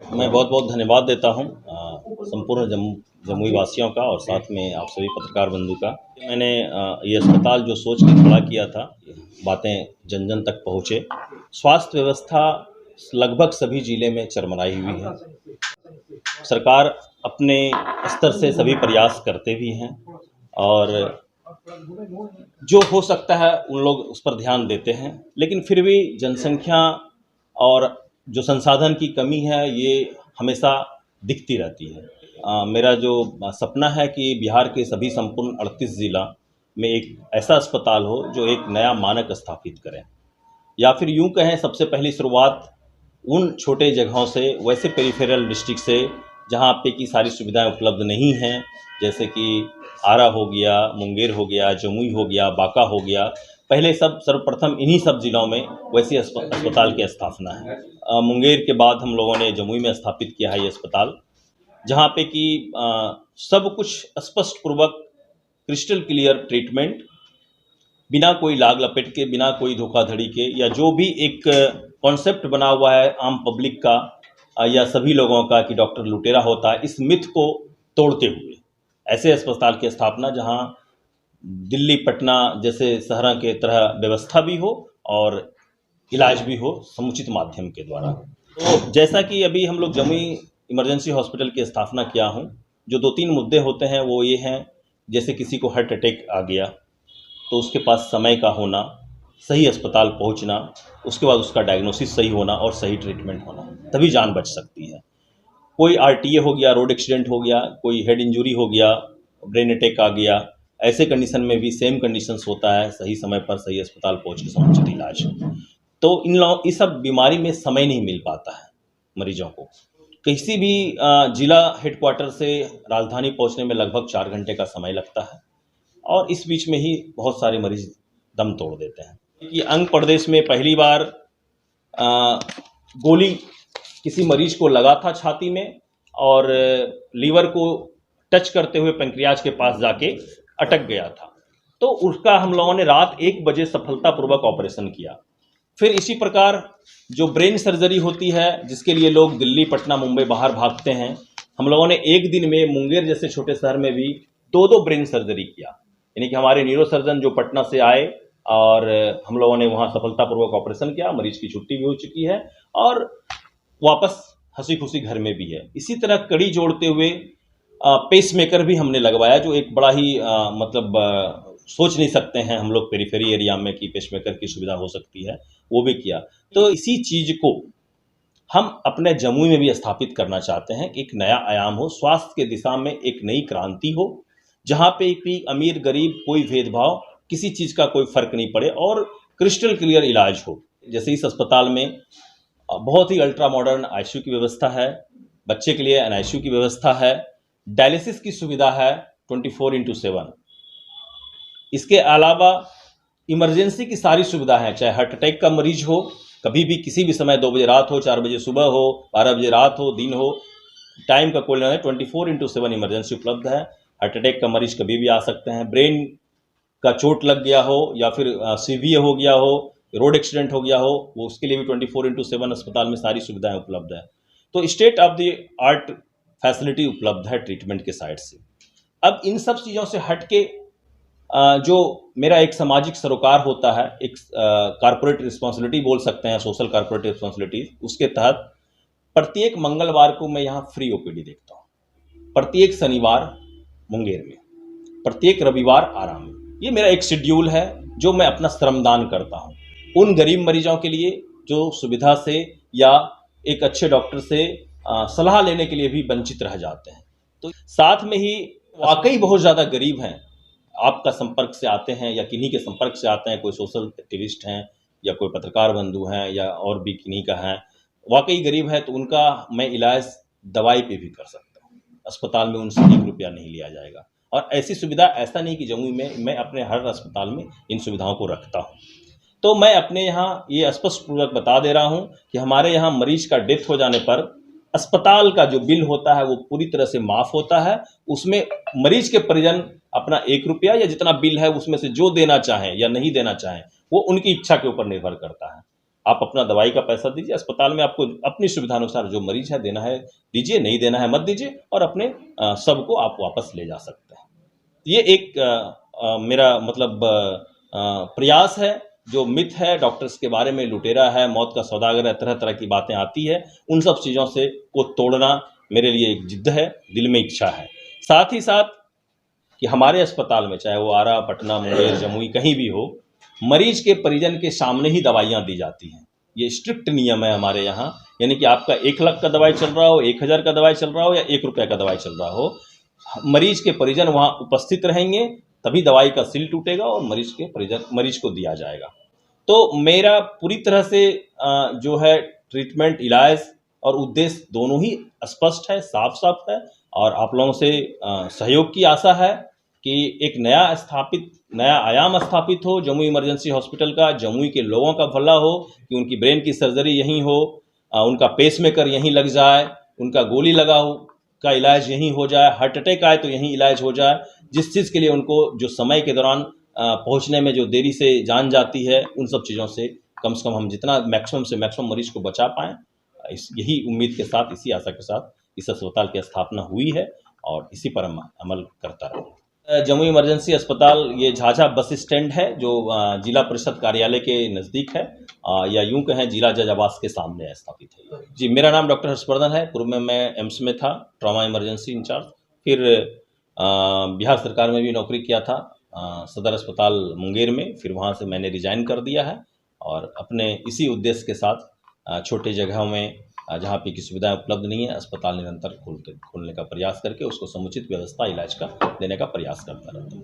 मैं बहुत बहुत धन्यवाद देता हूँ संपूर्ण जमुई वासियों का और साथ में आप सभी पत्रकार बंधु का। मैंने ये अस्पताल जो सोच के खड़ा किया था, बातें जन जन तक पहुँचे। स्वास्थ्य व्यवस्था लगभग सभी जिले में चरमराई हुई है। सरकार अपने स्तर से सभी प्रयास करते भी हैं और जो हो सकता है उन लोग उस पर ध्यान देते हैं, लेकिन फिर भी जनसंख्या और जो संसाधन की कमी है ये हमेशा दिखती रहती है। मेरा जो सपना है कि बिहार के सभी संपूर्ण 38 ज़िला में एक ऐसा अस्पताल हो जो एक नया मानक स्थापित करें, या फिर यूं कहें सबसे पहली शुरुआत उन छोटे जगहों से, वैसे पेरिफेरल डिस्ट्रिक्ट से जहाँ पे की सारी सुविधाएं उपलब्ध नहीं हैं, जैसे कि आरा हो गया, मुंगेर हो गया, जमुई हो गया, बांका हो गया। पहले सर्वप्रथम इन्हीं सब ज़िलों में वैसे अस्पताल की स्थापना है। मुंगेर के बाद हम लोगों ने जमुई में स्थापित किया है ये अस्पताल, जहाँ पे कि सब कुछ स्पष्ट पूर्वक क्रिस्टल क्लियर ट्रीटमेंट, बिना कोई लाग लपेट के, बिना कोई धोखाधड़ी के, या जो भी एक कॉन्सेप्ट बना हुआ है आम पब्लिक का या सभी लोगों का कि डॉक्टर लुटेरा होता है, इस मिथ को तोड़ते हुए ऐसे अस्पताल की स्थापना जहां दिल्ली पटना जैसे शहरों के तरह व्यवस्था भी हो और इलाज भी हो समुचित माध्यम के द्वारा। तो जैसा कि अभी हम लोग जमुई इमरजेंसी हॉस्पिटल की स्थापना किया हूँ, जो 2-3 मुद्दे होते हैं वो ये हैं, जैसे किसी को हार्ट अटैक आ गया तो उसके पास समय का होना, सही अस्पताल पहुंचना, उसके बाद उसका डायग्नोसिस सही होना और सही ट्रीटमेंट होना, तभी जान बच सकती है। कोई आरटीए हो गया, रोड एक्सीडेंट हो गया, कोई हेड इंजरी हो गया, ब्रेन अटैक आ गया, ऐसे कंडीशन में भी सेम कंडीशंस होता है, सही समय पर सही अस्पताल पहुंच के समुचित इलाज। तो इस सब बीमारी में समय नहीं मिल पाता है मरीजों को। किसी भी जिला हेडक्वार्टर से राजधानी पहुंचने में लगभग 4 घंटे का समय लगता है और इस बीच में ही बहुत सारे मरीज दम तोड़ देते हैं। कि अंग प्रदेश में पहली बार गोली किसी मरीज को लगा था छाती में और लीवर को टच करते हुए पेंक्रियाज के पास जाके अटक गया था, तो उसका हम लोगों ने रात 1 बजे सफलतापूर्वक ऑपरेशन किया। फिर इसी प्रकार जो ब्रेन सर्जरी होती है, जिसके लिए लोग दिल्ली, पटना, मुंबई बाहर भागते हैं, हम लोगों ने एक दिन में मुंगेर जैसे छोटे शहर में भी 2-2 ब्रेन सर्जरी किया। यानी कि हमारे न्यूरो सर्जन जो पटना से आए और हम लोगों ने वहाँ सफलतापूर्वक ऑपरेशन किया, मरीज की छुट्टी भी हो चुकी है और वापस हंसी खुशी घर में भी है। इसी तरह कड़ी जोड़ते हुए पेस मेकर भी हमने लगवाया, जो एक बड़ा ही सोच नहीं सकते हैं हम लोग पेरीफेरी एरिया में कि पेस मेकर की सुविधा हो सकती है, वो भी किया। तो इसी चीज़ को हम अपने जमुई में भी स्थापित करना चाहते हैं कि एक नया आयाम हो, स्वास्थ्य के दिशा में एक नई क्रांति हो, जहाँ पे भी अमीर गरीब कोई भेदभाव, किसी चीज़ का कोई फर्क नहीं पड़े और क्रिस्टल क्लियर इलाज हो। जैसे इस अस्पताल में बहुत ही अल्ट्रा मॉडर्न आईसीयू की व्यवस्था है, बच्चे के लिए एनआईसीयू की व्यवस्था है, डायलिसिस की सुविधा है 24/7। इसके अलावा इमरजेंसी की सारी सुविधा है, चाहे हार्ट अटैक का मरीज हो, कभी भी किसी भी समय 2 बजे रात हो, 4 बजे सुबह हो, 12 बजे रात हो, दिन हो, टाइम का कोई नहीं, 24/7 इमरजेंसी उपलब्ध है। हार्ट अटैक का मरीज कभी भी आ सकते हैं, ब्रेन का चोट लग गया हो या फिर सीवियर हो गया हो, रोड एक्सीडेंट हो गया हो, वो उसके लिए भी 24/7 अस्पताल में सारी सुविधाएं उपलब्ध है। तो state of the art facility उपलब्ध है ट्रीटमेंट के साइड से। अब इन सब चीज़ों से हट के जो मेरा एक सामाजिक सरोकार होता है, एक कॉर्पोरेट रिस्पॉन्सिबिलिटी बोल सकते हैं, सोशल कॉर्पोरेट रिस्पॉन्सिबिलिटी, उसके तहत प्रत्येक मंगलवार को मैं यहाँ फ्री ओपीडी देखता हूँ, प्रत्येक शनिवार मुंगेर में, प्रत्येक रविवार आरा में। ये मेरा एक शेड्यूल है जो मैं अपना श्रमदान करता हूँ उन गरीब मरीजों के लिए जो सुविधा से या एक अच्छे डॉक्टर से सलाह लेने के लिए भी वंचित रह जाते हैं। तो साथ में ही वाकई बहुत ज़्यादा गरीब हैं, आपका संपर्क से आते हैं या किन्हीं के संपर्क से आते हैं, कोई सोशल एक्टिविस्ट हैं या कोई पत्रकार बंधु हैं या और भी किन्हीं का है, वाकई गरीब है, तो उनका मैं इलाज दवाई पे भी कर सकता हूँ। अस्पताल में उनसे 1 रुपया नहीं लिया जाएगा। और ऐसी सुविधा, ऐसा नहीं कि जमुई में, मैं अपने हर अस्पताल में इन सुविधाओं को रखता हूँ। तो मैं अपने यहाँ ये स्पष्ट पूर्वक बता दे रहा हूँ कि हमारे यहाँ मरीज का डेथ हो जाने पर अस्पताल का जो बिल होता है वो पूरी तरह से माफ़ होता है। उसमें मरीज के परिजन अपना 1 रुपया या जितना बिल है उसमें से जो देना चाहें या नहीं देना चाहें, वो उनकी इच्छा के ऊपर निर्भर करता है। आप अपना दवाई का पैसा दीजिए, अस्पताल में आपको अपनी सुविधानुसार जो मरीज है देना है दीजिए, नहीं देना है मत दीजिए, और अपने सब को आप वापस ले जा सकते हैं। ये एक मेरा मतलब प्रयास है। जो मिथ है डॉक्टर्स के बारे में, लुटेरा है, मौत का सौदागर है, तरह तरह की बातें आती है, उन सब चीज़ों से को तोड़ना मेरे लिए एक जिद्द है, दिल में इच्छा है। साथ ही साथ कि हमारे अस्पताल में, चाहे वो आरा, पटना, मुंगेर, जमुई कहीं भी हो, मरीज के परिजन के सामने ही दवाइयाँ दी जाती हैं। ये स्ट्रिक्ट नियम है हमारे यहाँ, यानी कि आपका 1 लाख का दवाई चल रहा हो, 1000 का दवाई चल रहा हो या 1 रुपये का दवाई चल रहा हो, मरीज के परिजन वहाँ उपस्थित रहेंगे, तभी दवाई का सील टूटेगा और मरीज को दिया जाएगा। तो मेरा पूरी तरह से जो है ट्रीटमेंट, इलाज और उद्देश्य दोनों ही स्पष्ट है, साफ साफ है, और आप लोगों से सहयोग की आशा है कि एक नया आयाम स्थापित हो जमुई इमरजेंसी हॉस्पिटल का, जमुई के लोगों का भला हो, कि उनकी ब्रेन की सर्जरी यहीं हो, उनका पेसमेकर यहीं लग जाए, उनका गोली लगा का इलाज यहीं हो जाए, हार्ट अटैक आए तो यहीं इलाज हो जाए। जिस चीज़ के लिए उनको जो समय के दौरान पहुंचने में जो देरी से जान जाती है, उन सब चीज़ों से कम हम जितना मैक्सिमम से मैक्सिमम मरीज को बचा पाएँ, यही उम्मीद के साथ, इसी आशा के साथ इस अस्पताल की स्थापना हुई है और इसी पर हम अमल करता रहूँगा। जमुई इमरजेंसी अस्पताल ये झाझा बस स्टैंड है, जो जिला परिषद कार्यालय के नज़दीक है, या यूं कहें जिला जज आवास के सामने स्थापित है। जी, मेरा नाम डॉक्टर हर्षवर्धन है। पूर्व में मैं एम्स में था, ट्रॉमा इमरजेंसी इंचार्ज, फिर बिहार सरकार में भी नौकरी किया था, सदर अस्पताल मुंगेर में, फिर वहाँ से मैंने रिजाइन कर दिया है और अपने इसी उद्देश्य के साथ छोटे जगहों में जहाँ पे की सुविधाएं उपलब्ध नहीं है, अस्पताल निरंतर खोलने का प्रयास करके उसको समुचित व्यवस्था इलाज का देने का प्रयास करता रहता हूँ।